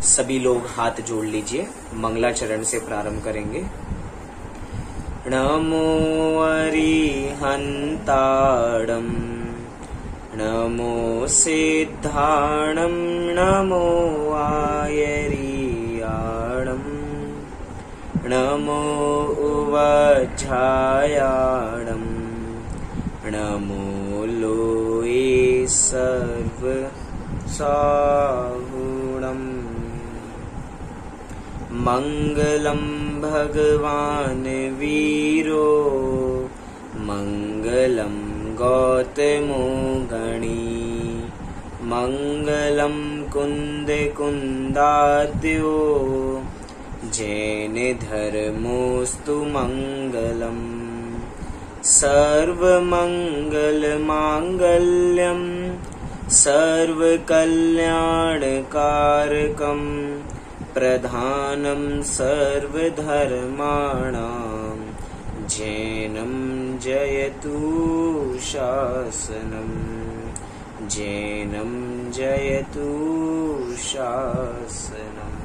सभी लोग हाथ जोड़ लीजिए, मंगलाचरण से प्रारंभ करेंगे। नमो अरिहंताणं, नमो सिद्धाणं, नमो आयर्याणं, नमो उवज्झायाणं, नमो लोये सर्वसाहुणम्। मंगलम भगवान वीरो, मंगलम गौतमो गणी, मंगलम कुंद कुंदाद्यो, जैन धर्मोस्तु मंगलम। सर्वमंगल मांगल्यम, सर्वकल्याणकारकम, प्रधानं सर्वधर्माणां, जैनं जयतु शासनम्, जैनं जयतु शासनम्।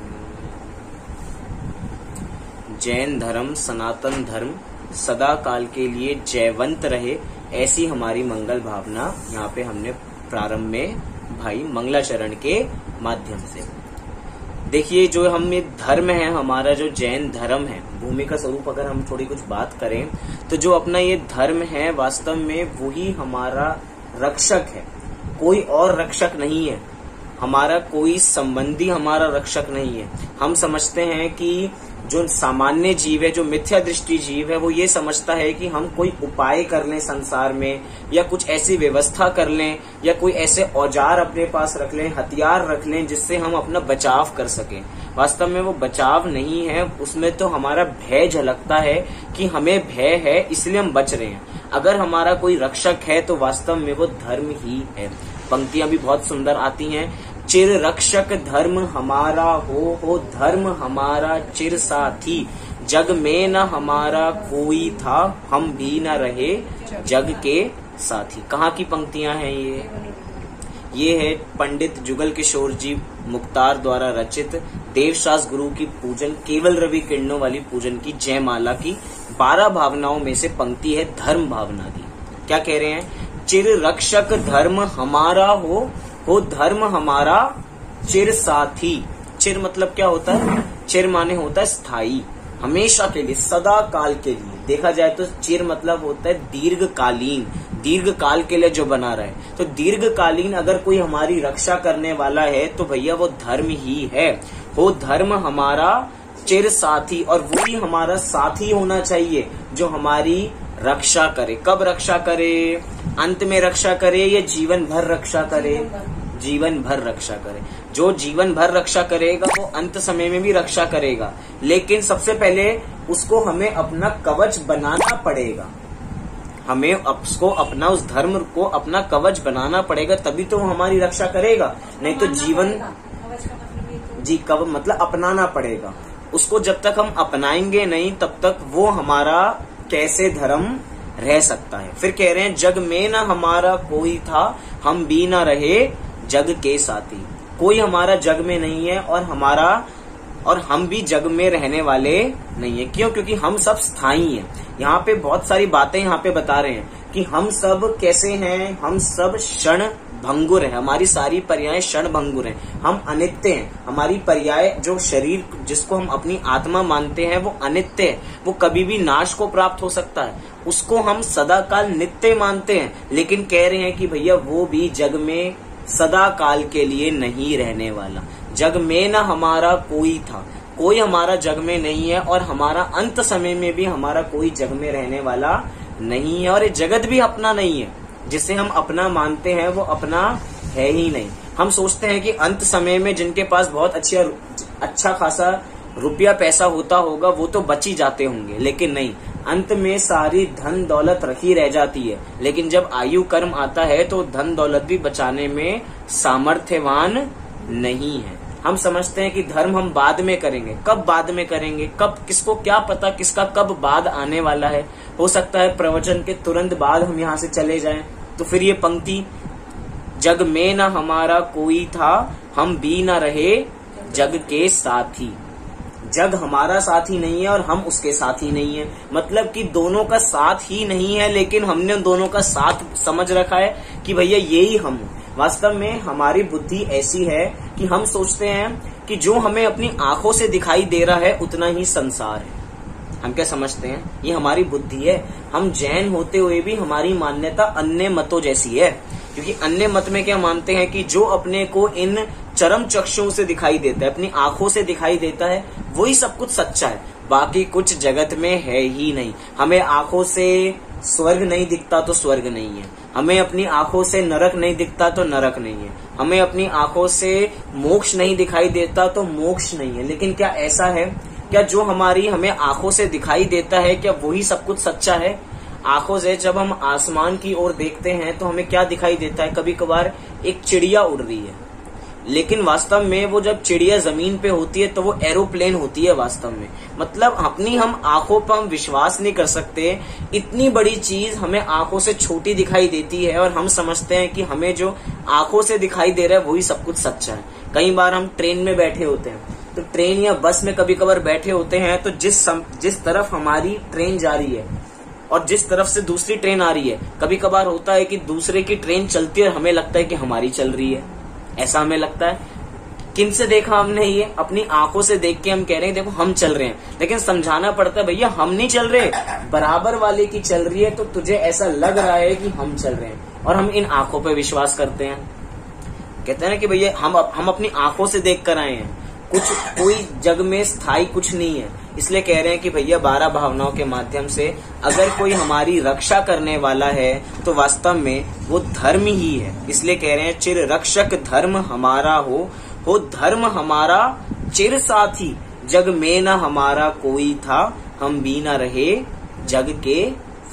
जैन धर्म, सनातन धर्म सदा काल के लिए जयवंत रहे, ऐसी हमारी मंगल भावना यहाँ पे हमने प्रारंभ में भाई मंगलाचरण के माध्यम से। देखिए, जो हम ये धर्म है हमारा, जो जैन धर्म है, भूमि का स्वरूप अगर हम थोड़ी कुछ बात करें तो जो अपना ये धर्म है वास्तव में वही हमारा रक्षक है, कोई और रक्षक नहीं है, हमारा कोई संबंधी हमारा रक्षक नहीं है। हम समझते हैं कि जो सामान्य जीव है, जो मिथ्या दृष्टि जीव है, वो ये समझता है कि हम कोई उपाय कर लें संसार में, या कुछ ऐसी व्यवस्था कर लें, या कोई ऐसे औजार अपने पास रख लें, हथियार रख लें जिससे हम अपना बचाव कर सकें। वास्तव में वो बचाव नहीं है, उसमें तो हमारा भय झलकता है कि हमें भय है इसलिए हम बच रहे हैं। अगर हमारा कोई रक्षक है तो वास्तव में वो धर्म ही है। पंक्तियां भी बहुत सुंदर आती हैं। चिर रक्षक धर्म हमारा हो धर्म हमारा चिर साथी, जग में न हमारा कोई था, हम भी न रहे जग के साथी। कहाँ की पंक्तियां हैं ये है पंडित जुगल किशोर जी मुख्तार द्वारा रचित देवशास्त्र गुरु की पूजन, केवल रवि किरणों वाली पूजन की जयमाला की 12 भावनाओं में से पंक्ति है धर्म भावना की। क्या कह रहे हैं? चिर रक्षक धर्म हमारा हो धर्म हमारा चिर साथी। चिर मतलब क्या होता है? चिर माने होता है स्थायी, हमेशा के लिए, सदा काल के लिए। देखा जाए तो चिर मतलब होता है दीर्घकालीन, दीर्घ काल के लिए जो बना रहे। तो दीर्घकालीन अगर कोई हमारी रक्षा करने वाला है तो भैया वो धर्म ही है। हो धर्म हमारा चिर साथी, और वो ही हमारा साथी होना चाहिए जो हमारी रक्षा करे। कब रक्षा करे? अंत में रक्षा करे या जीवन भर रक्षा करे? जीवन भर रक्षा करे। जो जीवन भर रक्षा करेगा वो अंत समय में भी रक्षा करेगा, लेकिन सबसे पहले उसको हमें अपना कवच बनाना पड़ेगा। हमें उसको अपना, उस धर्म को अपना कवच बनाना पड़ेगा, तभी तो वो हमारी रक्षा करेगा। नहीं तो जीवन जी कवच मतलब अपनाना पड़ेगा उसको। जब तक हम अपनाएंगे नहीं तब तक वो हमारा कैसे धर्म रह सकता है। फिर कह रहे हैं जग में न हमारा कोई था, हम भी न रहे जग के साथी। कोई हमारा जग में नहीं है और हम भी जग में रहने वाले नहीं है। क्यों? क्योंकि हम सब स्थायी हैं। यहाँ पे बहुत सारी बातें यहाँ पे बता रहे हैं कि हम सब कैसे हैं। हम सब क्षण भंगुर है, हमारी सारी पर्याय क्षण भंगुर हैं। हम अनित्य हैं। हमारी पर्याय जो शरीर जिसको हम अपनी आत्मा मानते हैं वो अनित्य है, वो कभी भी नाश को प्राप्त हो सकता है। उसको हम सदा काल नित्य मानते हैं, लेकिन कह रहे हैं कि भैया वो भी जग में सदा काल के लिए नहीं रहने वाला। जग में न हमारा कोई था, कोई हमारा जग में नहीं है, और हमारा अंत समय में भी हमारा कोई जग में रहने वाला नहीं है। और ये जगत भी अपना नहीं है, जिसे हम अपना मानते हैं वो अपना है ही नहीं। हम सोचते हैं कि अंत समय में जिनके पास बहुत अच्छा खासा रुपया पैसा होता होगा वो तो बच ही जाते होंगे, लेकिन नहीं, अंत में सारी धन दौलत रखी रह जाती है। लेकिन जब आयु कर्म आता है तो धन दौलत भी बचाने में सामर्थ्यवान नहीं है। हम समझते हैं कि धर्म हम बाद में करेंगे। कब बाद में करेंगे? कब? किसको क्या पता किसका कब बाद आने वाला है। हो सकता है प्रवचन के तुरंत बाद हम यहाँ से चले जाएं। तो फिर ये पंक्ति, जग में न हमारा कोई था, हम भी न रहे जग के साथी। जग हमारा साथी नहीं है और हम उसके साथी नहीं है, मतलब कि दोनों का साथ ही नहीं है, लेकिन हमने दोनों का साथ समझ रखा है कि भैया यही हम। वास्तव में हमारी बुद्धि ऐसी है कि हम सोचते हैं कि जो हमें अपनी आंखों से दिखाई दे रहा है उतना ही संसार है। हम क्या समझते हैं, ये हमारी बुद्धि है। हम जैन होते हुए भी हमारी मान्यता अन्य मतों जैसी है, क्योंकि अन्य मत में क्या मानते हैं कि जो अपने को इन चरम चक्षुओं से दिखाई देता है, अपनी आंखों से दिखाई देता है, वही सब कुछ सच्चा है, बाकी कुछ जगत में है ही नहीं। हमें आंखों से स्वर्ग नहीं दिखता तो स्वर्ग नहीं है, हमें अपनी आंखों से नरक नहीं दिखता तो नरक नहीं है, हमें अपनी आंखों से मोक्ष नहीं दिखाई देता तो मोक्ष नहीं है। लेकिन क्या ऐसा है, क्या जो हमें आंखों से दिखाई देता है, क्या वही सब कुछ सच्चा है? आंखों से जब हम आसमान की ओर देखते हैं तो हमें क्या दिखाई देता है? कभी कभार एक चिड़िया उड़ रही है, लेकिन वास्तव में वो जब चिड़िया जमीन पे होती है तो वो एरोप्लेन होती है वास्तव में। मतलब अपनी हम आंखों पर हम विश्वास नहीं कर सकते, इतनी बड़ी चीज हमें आंखों से छोटी दिखाई देती है और हम समझते हैं कि हमें जो आंखों से दिखाई दे रहा है वही सब कुछ सच्चा है। कई बार हम ट्रेन में बैठे होते हैं, तो ट्रेन या बस में कभी कभार बैठे होते हैं, तो जिस तरफ हमारी ट्रेन जा रही है और जिस तरफ से दूसरी ट्रेन आ रही है, कभी कभार होता है कि दूसरे की ट्रेन चलती है और हमें लगता है कि हमारी चल रही है, ऐसा हमें लगता है। किनसे देखा हमने? ये अपनी आंखों से देख के हम कह रहे हैं देखो हम चल रहे हैं, लेकिन समझाना पड़ता है भैया हम नहीं चल रहे, बराबर वाले की चल रही है, तो तुझे ऐसा लग रहा है कि हम चल रहे हैं और हम इन आंखों पे विश्वास करते हैं। कहते हैं ना कि भैया हम अपनी आंखों से देख कर आए हैं, कोई जग में स्थायी कुछ नहीं है। इसलिए कह रहे हैं कि भैया 12 भावनाओं के माध्यम से अगर कोई हमारी रक्षा करने वाला है तो वास्तव में वो धर्म ही है। इसलिए कह रहे हैं चिर रक्षक धर्म हमारा हो धर्म हमारा चिर साथी, जग में न हमारा कोई था, हम भी न रहे जग के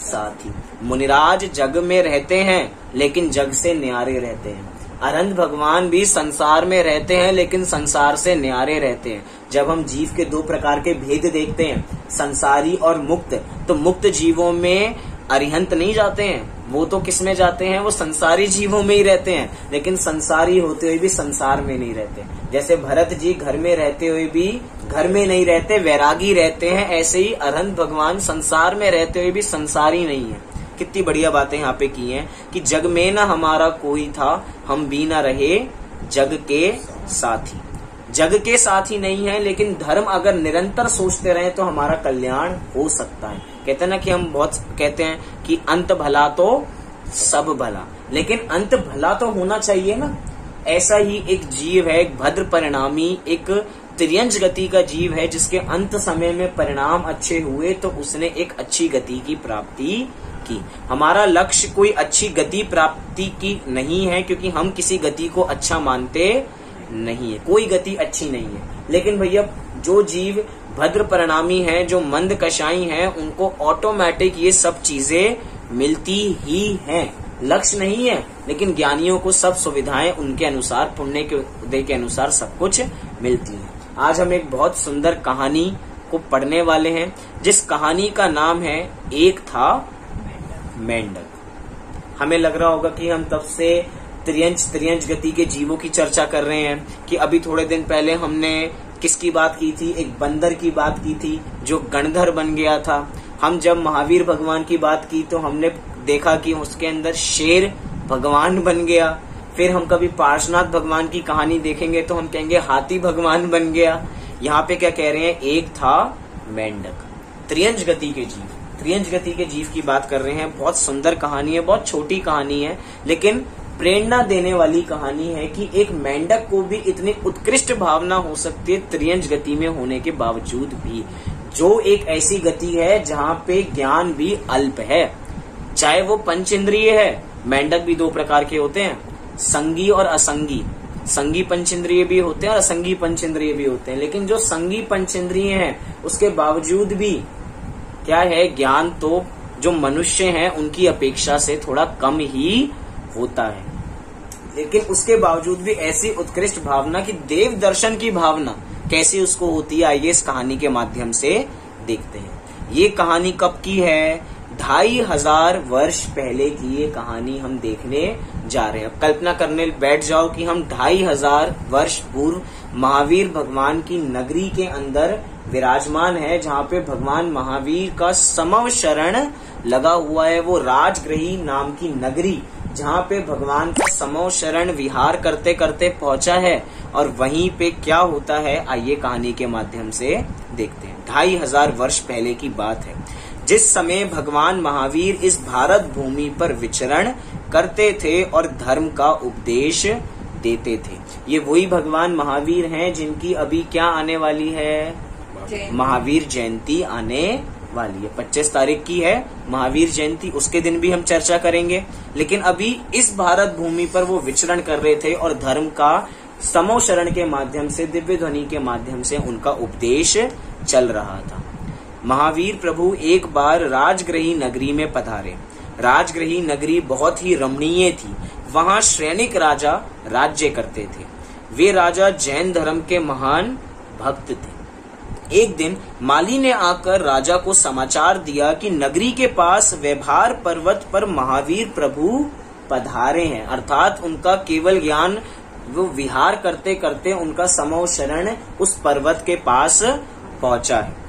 साथी। मुनिराज जग में रहते हैं लेकिन जग से न्यारे रहते हैं। अरहंत भगवान भी संसार में रहते हैं लेकिन संसार से न्यारे रहते हैं। जब हम जीव के 2 प्रकार के भेद देखते हैं, संसारी और मुक्त, तो मुक्त जीवों में अरिहंत नहीं जाते हैं, वो तो किस में जाते हैं? वो संसारी जीवों में ही रहते हैं, लेकिन संसारी होते हुए भी संसार में नहीं रहते। जैसे भरत जी घर में रहते हुए भी घर में नहीं रहते, वैरागी रहते हैं, ऐसे ही अरहंत भगवान संसार में रहते हुए भी संसारी नहीं है। कितनी बढ़िया बातें यहाँ पे की हैं कि जग में न हमारा कोई था, हम भी न रहे जग के साथी। जग के साथी नहीं है, लेकिन धर्म अगर निरंतर सोचते रहे तो हमारा कल्याण हो सकता है। कहते हैं ना कि हम बहुत कहते हैं कि अंत भला तो सब भला, लेकिन अंत भला तो होना चाहिए ना। ऐसा ही एक जीव है, एक भद्र परिणामी, एक तिर्यंच गति का जीव है, जिसके अंत समय में परिणाम अच्छे हुए तो उसने एक अच्छी गति की प्राप्ति की। हमारा लक्ष्य कोई अच्छी गति प्राप्ति की नहीं है, क्योंकि हम किसी गति को अच्छा मानते नहीं है, कोई गति अच्छी नहीं है। लेकिन भैया जो जीव भद्र परिणामी हैं, जो मंद कषाई हैं, उनको ऑटोमेटिक ये सब चीजें मिलती ही हैं। लक्ष्य नहीं है, लेकिन ज्ञानियों को सब सुविधाएं उनके अनुसार, पुण्य के उदय के अनुसार सब कुछ मिलती है। आज हम एक बहुत सुंदर कहानी को पढ़ने वाले हैं, जिस कहानी का नाम है एक था मेंढक। हमें लग रहा होगा कि हम तब से त्रियंच गति के जीवों की चर्चा कर रहे हैं कि अभी थोड़े दिन पहले हमने किसकी बात की थी? एक बंदर की बात की थी जो गणधर बन गया था। हम जब महावीर भगवान की बात की तो हमने देखा कि उसके अंदर शेर भगवान बन गया। फिर हम कभी पार्श्वनाथ भगवान की कहानी देखेंगे तो हम कहेंगे हाथी भगवान बन गया। यहाँ पे क्या कह रहे हैं? एक था मेंढक। त्रियंच गति के जीव, त्रियंच गति के जीव की बात कर रहे हैं। बहुत सुंदर कहानी है, बहुत छोटी कहानी है, लेकिन प्रेरणा देने वाली कहानी है कि एक मेंढक को भी इतनी उत्कृष्ट भावना हो सकती है त्रियंच गति में होने के बावजूद भी, जो एक ऐसी गति है जहाँ पे ज्ञान भी अल्प है। चाहे वो पंच इंद्रिय है, मेंढक भी 2 प्रकार के होते हैं, संगी और असंगी। संगी पंचेंद्रिय भी होते हैं और असंगी पंचेंद्रिय भी होते हैं। लेकिन जो संगी पंचेंद्रिय हैं उसके बावजूद भी क्या है, ज्ञान तो जो मनुष्य हैं उनकी अपेक्षा से थोड़ा कम ही होता है। लेकिन उसके बावजूद भी ऐसी उत्कृष्ट भावना की देव दर्शन की भावना कैसी उसको होती है, आइए इस कहानी के माध्यम से देखते हैं। ये कहानी कब की है? 2500 वर्ष पहले की ये कहानी हम देखने जा रहे हैं। अब कल्पना करने बैठ जाओ कि हम 2500 वर्ष पूर्व महावीर भगवान की नगरी के अंदर विराजमान है, जहाँ पे भगवान महावीर का समव शरण लगा हुआ है। वो राजगृही नाम की नगरी जहाँ पे भगवान का समव शरण विहार करते करते पहुंचा है, और वहीं पे क्या होता है आइए कहानी के माध्यम से देखते हैं। 2500 वर्ष पहले की बात है, जिस समय भगवान महावीर इस भारत भूमि पर विचरण करते थे और धर्म का उपदेश देते थे। ये वही भगवान महावीर हैं जिनकी अभी क्या आने वाली है, महावीर जयंती आने वाली है। 25 तारीख की है महावीर जयंती, उसके दिन भी हम चर्चा करेंगे। लेकिन अभी इस भारत भूमि पर वो विचरण कर रहे थे और धर्म का समो शरण के माध्यम से, दिव्य ध्वनि के माध्यम से उनका उपदेश चल रहा था। महावीर प्रभु एक बार राजगृही नगरी में पधारे। राजगृही नगरी बहुत ही रमणीय थी। वहां श्रेणिक राजा राज्य करते थे। वे राजा जैन धर्म के महान भक्त थे। एक दिन माली ने आकर राजा को समाचार दिया कि नगरी के पास व्यवहार पर्वत पर महावीर प्रभु पधारे हैं, अर्थात उनका केवल ज्ञान वो विहार करते करते उनका समो शरण उस पर्वत के पास पहुंचा है।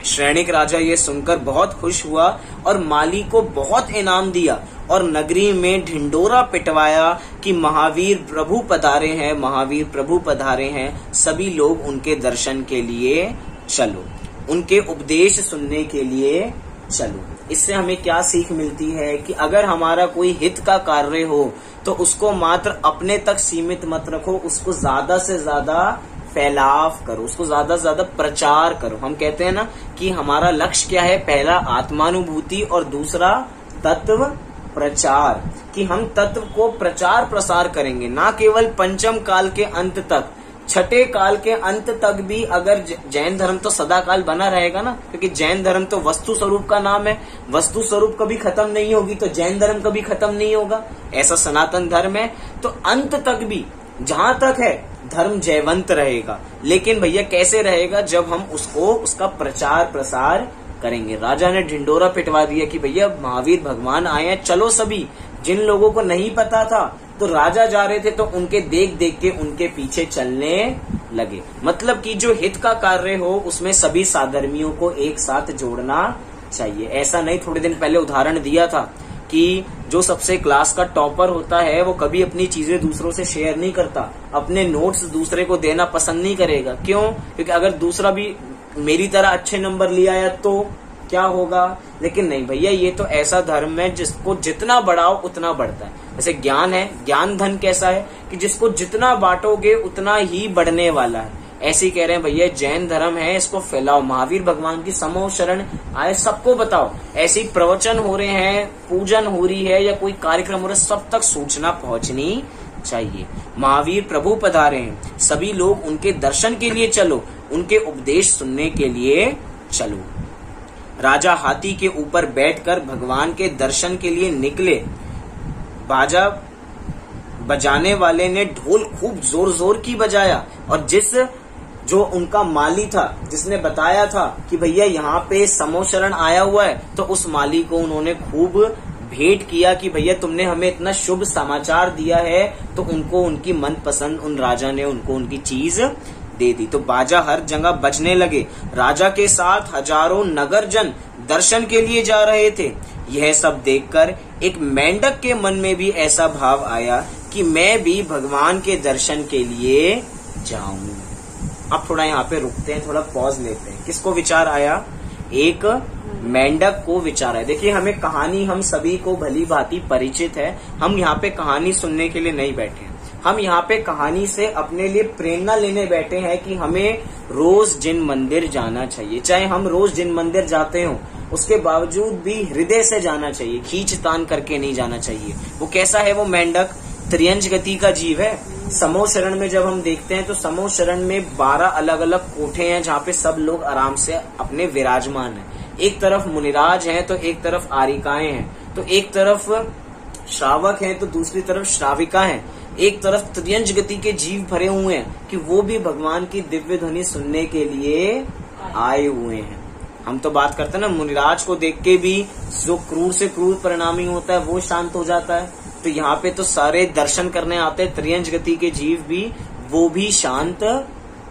श्रेणिक राजा ये सुनकर बहुत खुश हुआ और माली को बहुत इनाम दिया और नगरी में ढिंडोरा पिटवाया कि महावीर प्रभु पधारे हैं, महावीर प्रभु पधारे हैं, सभी लोग उनके दर्शन के लिए चलो, उनके उपदेश सुनने के लिए चलो। इससे हमें क्या सीख मिलती है कि अगर हमारा कोई हित का कार्य हो तो उसको मात्र अपने तक सीमित मत रखो, उसको ज्यादा से ज्यादा फैलाव करो, उसको ज्यादा से ज्यादा प्रचार करो। हम कहते हैं ना कि हमारा लक्ष्य क्या है, पहला आत्मानुभूति और दूसरा तत्व प्रचार, कि हम तत्व को प्रचार प्रसार करेंगे, ना केवल पंचम काल के अंत तक, छठे काल के अंत तक भी। अगर जैन धर्म तो सदा काल बना रहेगा ना, क्योंकि जैन धर्म तो वस्तु स्वरूप का नाम है, वस्तु स्वरूप कभी खत्म नहीं होगी तो जैन धर्म कभी खत्म नहीं होगा, ऐसा सनातन धर्म है। तो अंत तक भी जहां तक है धर्म जयवंत रहेगा। लेकिन भैया कैसे रहेगा, जब हम उसका प्रचार प्रसार करेंगे। राजा ने ढिंडोरा पिटवा दिया कि भैया महावीर भगवान आए हैं, चलो सभी। जिन लोगों को नहीं पता था तो राजा जा रहे थे तो उनके देख देख के उनके पीछे चलने लगे। मतलब कि जो हित का कार्य हो उसमें सभी साधर्मियों को एक साथ जोड़ना चाहिए। ऐसा नहीं, थोड़े दिन पहले उदाहरण दिया था कि जो सबसे क्लास का टॉपर होता है वो कभी अपनी चीजें दूसरों से शेयर नहीं करता, अपने नोट्स दूसरे को देना पसंद नहीं करेगा। क्यों? क्योंकि अगर दूसरा भी मेरी तरह अच्छे नंबर ले आया तो क्या होगा। लेकिन नहीं भैया, ये तो ऐसा धर्म है जिसको जितना बढ़ाओ उतना बढ़ता है। जैसे ज्ञान है, ज्ञान धन कैसा है कि जिसको जितना बांटोगे उतना ही बढ़ने वाला है। ऐसे ही कह रहे हैं भैया जैन धर्म है, इसको फैलाओ, महावीर भगवान की समो शरण आए, सबको बताओ। ऐसे ही प्रवचन हो रहे हैं, पूजन हो रही है या कोई कार्यक्रम हो रहा है, सब तक सूचना पहुंचनी चाहिए। महावीर प्रभु पधारे हैं, सभी लोग उनके दर्शन के लिए चलो, उनके उपदेश सुनने के लिए चलो। राजा हाथी के ऊपर बैठकर भगवान के दर्शन के लिए निकले। बाजा बजाने वाले ने ढोल खूब जोर जोर की बजाया और जो उनका माली था, जिसने बताया था कि भैया यहाँ पे समो शरण आया हुआ है, तो उस माली को उन्होंने खूब भेंट किया कि भैया तुमने हमें इतना शुभ समाचार दिया है। तो उनको उनकी मनपसंद, उन राजा ने उनको उनकी चीज दे दी। तो बाजा हर जगह बजने लगे। राजा के साथ हजारों नगरजन दर्शन के लिए जा रहे थे। यह सब देखकर एक मेंढक के मन में भी ऐसा भाव आया कि मैं भी भगवान के दर्शन के लिए जाऊं। अब थोड़ा यहाँ पे रुकते हैं, थोड़ा पॉज लेते हैं। किसको विचार आया? एक मेंढक को विचार आया। देखिए, हमें कहानी हम सभी को भली भांति परिचित है। हम यहाँ पे कहानी सुनने के लिए नहीं बैठे हैं, हम यहाँ पे कहानी से अपने लिए प्रेरणा लेने बैठे हैं कि हमें रोज जिन मंदिर जाना चाहिए। चाहे हम रोज जिन मंदिर जाते हो उसके बावजूद भी हृदय से जाना चाहिए, खींच तान करके नहीं जाना चाहिए। वो कैसा है? वो मेंढक त्रियंज गति का जीव है। समो शरण में जब हम देखते हैं तो समो शरण में 12 अलग अलग कोठे हैं जहाँ पे सब लोग आराम से अपने विराजमान हैं। एक तरफ मुनिराज हैं तो एक तरफ आरिकाएं हैं, तो एक तरफ श्रावक हैं तो दूसरी तरफ श्राविका हैं, एक तरफ त्रियंज गति के जीव भरे हुए हैं कि वो भी भगवान की दिव्य ध्वनि सुनने के लिए आए हुए हैं। हम तो बात करते हैं ना, मुनिराज को देख के भी जो क्रूर से क्रूर परिणामी होता है वो शांत हो जाता है। तो यहाँ पे तो सारे दर्शन करने आते हैं त्रियंज गति के जीव भी, वो भी शांत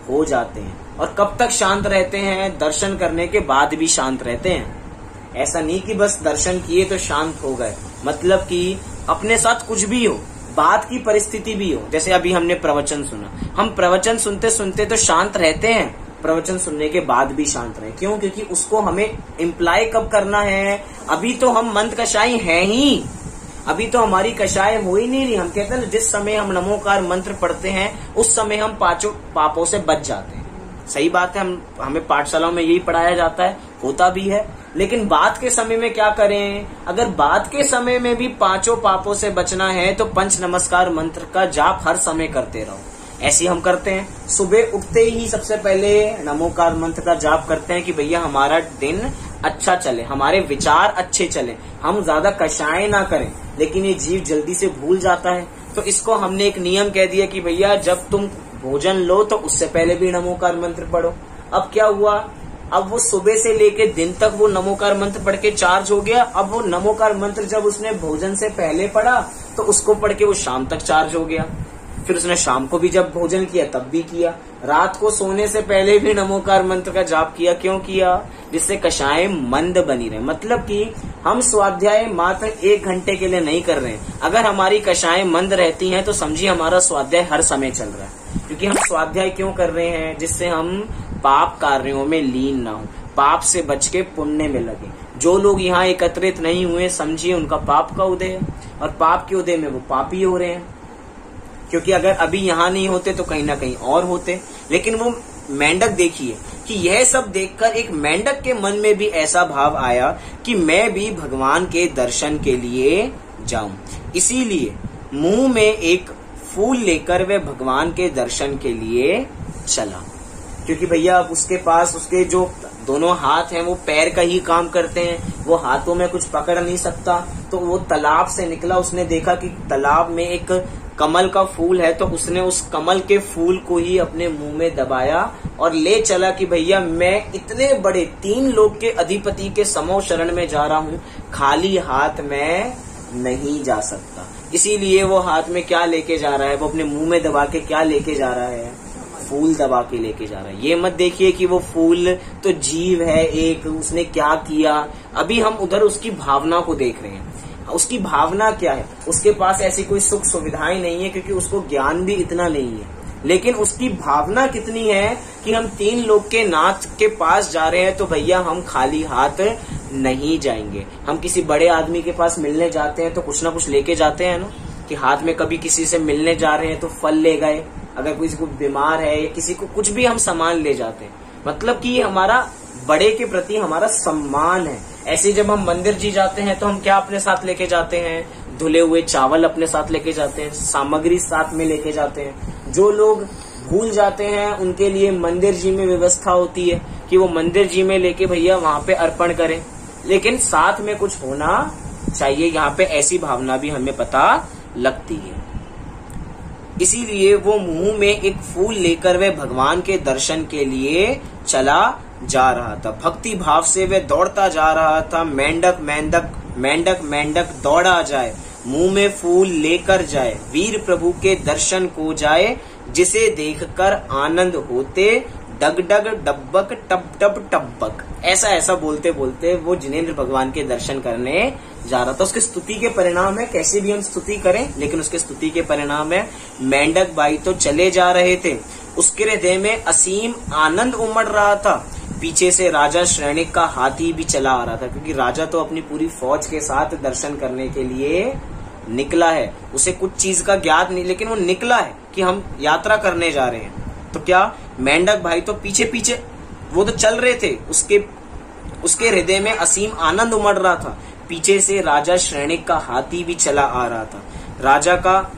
हो जाते हैं। और कब तक शांत रहते हैं? दर्शन करने के बाद भी शांत रहते हैं। ऐसा नहीं कि बस दर्शन किए तो शांत हो गए, मतलब कि अपने साथ कुछ भी हो, बात की परिस्थिति भी हो। जैसे अभी हमने प्रवचन सुना, हम प्रवचन सुनते सुनते तो शांत रहते हैं, प्रवचन सुनने के बाद भी शांत रहे। क्यों? क्योंकि उसको हमें इम्प्लाई कब करना है? अभी तो हम मंद कषाई हैं ही, अभी तो हमारी कषाय हो ही नहीं रही। हम कहते हैं ना, जिस समय हम नमोकार मंत्र पढ़ते हैं उस समय हम पांचों पापों से बच जाते हैं। सही बात है, हमें पाठशालाओं में यही पढ़ाया जाता है, होता भी है। लेकिन बात के समय में क्या करें? अगर बात के समय में भी पांचों पापों से बचना है तो पंच नमस्कार मंत्र का जाप हर समय करते रहो। ऐसे हम करते हैं, सुबह उठते ही सबसे पहले नमोकार मंत्र का जाप करते हैं कि भैया हमारा दिन अच्छा चले, हमारे विचार अच्छे चले, हम ज्यादा कषाय ना करें। लेकिन ये जीव जल्दी से भूल जाता है, तो इसको हमने एक नियम कह दिया कि भैया जब तुम भोजन लो तो उससे पहले भी नमोकार मंत्र पढ़ो। अब क्या हुआ? अब वो सुबह से लेके दिन तक वो नमोकार मंत्र पढ़ के चार्ज हो गया। अब वो नमोकार मंत्र जब उसने भोजन से पहले पढ़ा तो उसको पढ़ के वो शाम तक चार्ज हो गया। फिर उसने शाम को भी जब भोजन किया तब भी किया, रात को सोने से पहले भी नमोकार मंत्र का जाप किया। क्यों किया? जिससे कषाय मंद बनी रहे। मतलब कि हम स्वाध्याय मात्र 1 घंटे के लिए नहीं कर रहे हैं। अगर हमारी कषाय मंद रहती हैं तो समझिए हमारा स्वाध्याय हर समय चल रहा है। क्योंकि हम स्वाध्याय क्यों कर रहे हैं? जिससे हम पाप कार्यों में लीन ना हो, पाप से बच के पुण्य में लगे। जो लोग यहाँ एकत्रित नहीं हुए समझिए उनका पाप का उदय है, और पाप के उदय में वो पापी हो रहे हैं। क्योंकि अगर अभी यहाँ नहीं होते तो कहीं ना कहीं और होते। लेकिन वो मेंढक देखिए कि यह सब देखकर एक मेंढक के मन में भी ऐसा भाव आया कि मैं भी भगवान के दर्शन के लिए जाऊं। इसीलिए मुंह में एक फूल लेकर वह भगवान के दर्शन के लिए चला। क्योंकि भैया अब उसके पास उसके जो दोनों हाथ हैं वो पैर का ही काम करते हैं, वो हाथों में कुछ पकड़ नहीं सकता। तो वो तालाब से निकला, उसने देखा कि तालाब में एक कमल का फूल है, तो उसने उस कमल के फूल को ही अपने मुंह में दबाया और ले चला कि भैया मैं इतने बड़े 3 लोक के अधिपति के समो शरण में जा रहा हूँ, खाली हाथ में नहीं जा सकता। इसीलिए वो हाथ में क्या लेके जा रहा है? वो अपने मुंह में दबा के क्या लेके जा रहा है? फूल दबा के लेके जा रहा है। ये मत देखिए कि वो फूल तो जीव है एक, उसने क्या किया। अभी हम उधर उसकी भावना को देख रहे हैं। उसकी भावना क्या है? उसके पास ऐसी कोई सुख सुविधाएं नहीं है, क्योंकि उसको ज्ञान भी इतना नहीं है। लेकिन उसकी भावना कितनी है कि हम 3 लोक के नाथ के पास जा रहे हैं, तो भैया हम खाली हाथ नहीं जाएंगे। हम किसी बड़े आदमी के पास मिलने जाते हैं तो कुछ ना कुछ लेके जाते हैं ना, कि हाथ में कभी किसी से मिलने जा रहे हैं तो फल ले गए, अगर किसी को बीमार है या किसी को कुछ भी हम सामान ले जाते हैं। मतलब कि हमारा बड़े के प्रति हमारा सम्मान है। ऐसे जब हम मंदिर जी जाते हैं तो हम क्या अपने साथ लेके जाते हैं? धुले हुए चावल अपने साथ लेके जाते हैं, सामग्री साथ में लेके जाते हैं। जो लोग भूल जाते हैं उनके लिए मंदिर जी में व्यवस्था होती है कि वो मंदिर जी में लेके भैया वहां पे अर्पण करें, लेकिन साथ में कुछ होना चाहिए। यहाँ पे ऐसी भावना भी हमें पता लगती है। इसीलिए वो मुंह में एक फूल लेकर वह भगवान के दर्शन के लिए चला जा रहा था। भक्ति भाव से वह दौड़ता जा रहा था। मेंढक मेंढक मेंढक मेंढक दौड़ा जाए, मुंह में फूल लेकर जाए, वीर प्रभु के दर्शन को जाए, जिसे देखकर आनंद होते डग डग डब्बक टप टप टब्बक। ऐसा ऐसा बोलते बोलते वो जिनेंद्र भगवान के दर्शन करने जा रहा था। उसकी स्तुति के परिणाम है, कैसे भी हम स्तुति करें लेकिन उसके स्तुति के परिणाम है। मेंढक भाई तो चले जा रहे थे, उसके हृदय में असीम आनंद उमड़ रहा था। पीछे से राजा श्रेणिक का हाथी भी चला आ रहा था, क्योंकि राजा तो अपनी पूरी फौज के साथ दर्शन करने के लिए निकला है। उसे कुछ चीज का ज्ञात नहीं, लेकिन वो निकला है कि हम यात्रा करने जा रहे हैं। तो क्या मेंढक भाई तो पीछे पीछे वो तो चल रहे थे, उसके हृदय में असीम आनंद उमड़ रहा था। पीछे से राजा श्रेणिक का हाथी भी चला आ रहा था।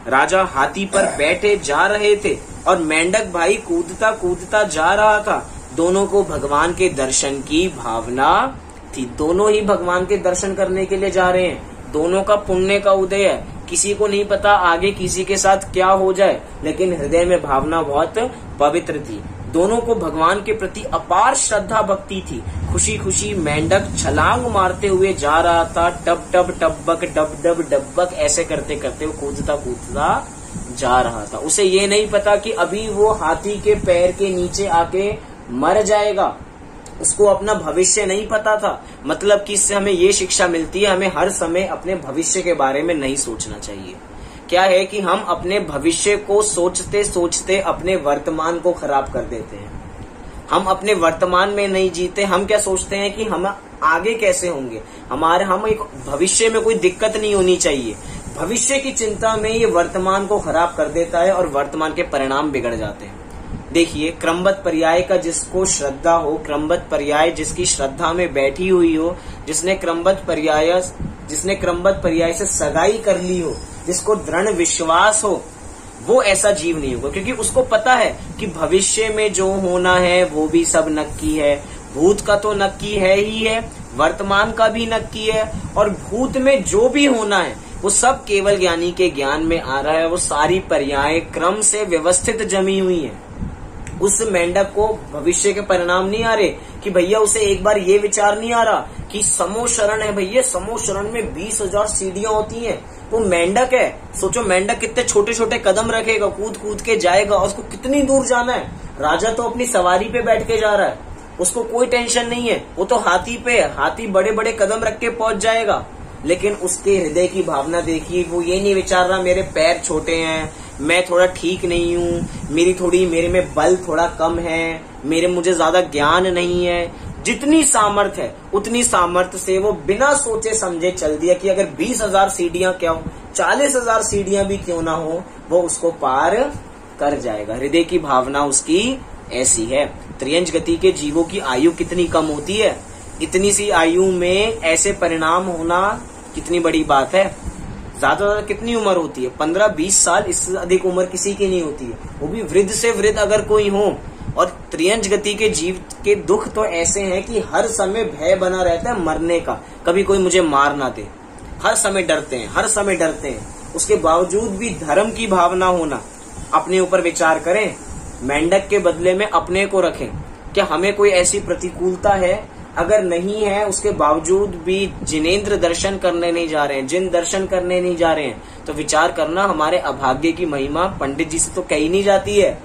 राजा हाथी पर बैठे जा रहे थे और मेंढक भाई कूदता कूदता जा रहा था। दोनों को भगवान के दर्शन की भावना थी। दोनों ही भगवान के दर्शन करने के लिए जा रहे हैं। दोनों का पुण्य का उदय है। किसी को नहीं पता आगे किसी के साथ क्या हो जाए, लेकिन हृदय में भावना बहुत पवित्र थी। दोनों को भगवान के प्रति अपार श्रद्धा भक्ति थी। खुशी खुशी मेंढक छलांग मारते हुए जा रहा था, टब टब टब्बक डब डब डब्बक ऐसे करते करते वो कूदता कूदता जा रहा था। उसे ये नहीं पता कि अभी वो हाथी के पैर के नीचे आके मर जाएगा। उसको अपना भविष्य नहीं पता था। मतलब कि इससे हमें ये शिक्षा मिलती है, हमें हर समय अपने भविष्य के बारे में नहीं सोचना चाहिए। क्या है कि हम अपने भविष्य को सोचते सोचते अपने वर्तमान को खराब कर देते हैं। हम अपने वर्तमान में नहीं जीते। हम क्या सोचते हैं कि हम आगे कैसे होंगे, हम एक भविष्य में कोई दिक्कत नहीं होनी चाहिए। भविष्य की चिंता में ये वर्तमान को खराब कर देता है और वर्तमान के परिणाम बिगड़ जाते हैं। देखिए, क्रमबद्ध पर्याय का जिसको श्रद्धा हो, क्रमबद्ध पर्याय जिसकी श्रद्धा में बैठी हुई हो, जिसने क्रमबद्ध पर्याय से सगाई कर ली हो, जिसको दृढ़ विश्वास हो, वो ऐसा जीव नहीं होगा। क्योंकि उसको पता है कि भविष्य में जो होना है वो भी सब नक्की है। भूत का तो नक्की है ही है, वर्तमान का भी नक्की है, और भूत में जो भी होना है वो सब केवल ज्ञानी के ज्ञान में आ रहा है। वो सारी पर्याय क्रम से व्यवस्थित जमी हुई है। उस मेंढक को भविष्य के परिणाम नहीं आ रहे कि भैया, उसे एक बार ये विचार नहीं आ रहा कि समो शरण है भैया, समो शरण में 20,000 सीढ़ियां होती हैं। वो मेंढक है। सोचो, मेंढक कितने छोटे छोटे कदम रखेगा, कूद कूद के जाएगा, और उसको कितनी दूर जाना है। राजा तो अपनी सवारी पे बैठ के जा रहा है, उसको कोई टेंशन नहीं है। वो तो हाथी पे है, हाथी बड़े बड़े कदम रख के पहुंच जाएगा। लेकिन उसके हृदय की भावना देखिए, वो ये नहीं विचार रहा मेरे पैर छोटे हैं, मैं थोड़ा ठीक नहीं हूँ, मेरे में बल थोड़ा कम है, मुझे ज्यादा ज्ञान नहीं है। जितनी सामर्थ है उतनी सामर्थ से वो बिना सोचे समझे चल दिया कि अगर 20,000 सीढ़ियां क्या हो, 40,000 सीढ़ियां भी क्यों ना हो, वो उसको पार कर जाएगा। हृदय की भावना उसकी ऐसी है। त्रियंच गति के जीवों की आयु कितनी कम होती है। इतनी सी आयु में ऐसे परिणाम होना कितनी बड़ी बात है। ज्यादा कितनी उम्र होती है? 15-20 साल, इससे अधिक उम्र किसी की नहीं होती है, वो भी वृद्ध से वृद्ध अगर कोई हो। और त्रियंच गति के जीव के दुख तो ऐसे हैं कि हर समय भय बना रहता है मरने का, कभी कोई मुझे मार ना दे। हर समय डरते हैं। उसके बावजूद भी धर्म की भावना होना। अपने ऊपर विचार करें, मेंढक के बदले में अपने को रखें। क्या हमें कोई ऐसी प्रतिकूलता है? अगर नहीं है, उसके बावजूद भी जिनेंद्र दर्शन करने नहीं जा रहे हैं, जिन दर्शन करने नहीं जा रहे हैं, तो विचार करना हमारे अभाग्य की महिमा पंडित जी से तो कही नहीं जाती है,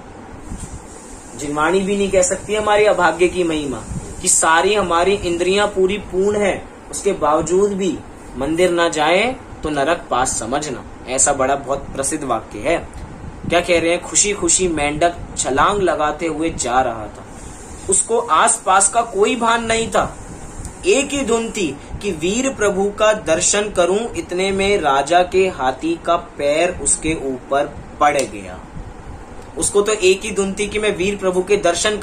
जिनवाणी भी नहीं कह सकती हमारी अभाग्य की महिमा, कि सारी हमारी इंद्रियां पूरी पूर्ण है, उसके बावजूद भी मंदिर ना जाए तो नरक पास समझना। ऐसा बड़ा बहुत प्रसिद्ध वाक्य है। क्या कह रहे हैं? खुशी खुशी मेंढक छलांग लगाते हुए जा रहा था। उसको आसपास का कोई भान नहीं था। एक ही धुन थी कि वीर प्रभु का दर्शन करूं। इतने में राजा के हाथी का पैर उसके ऊपर पड़ गया। उसको तो एक ही धुन थी कि मैं वीर प्रभु के दर्शन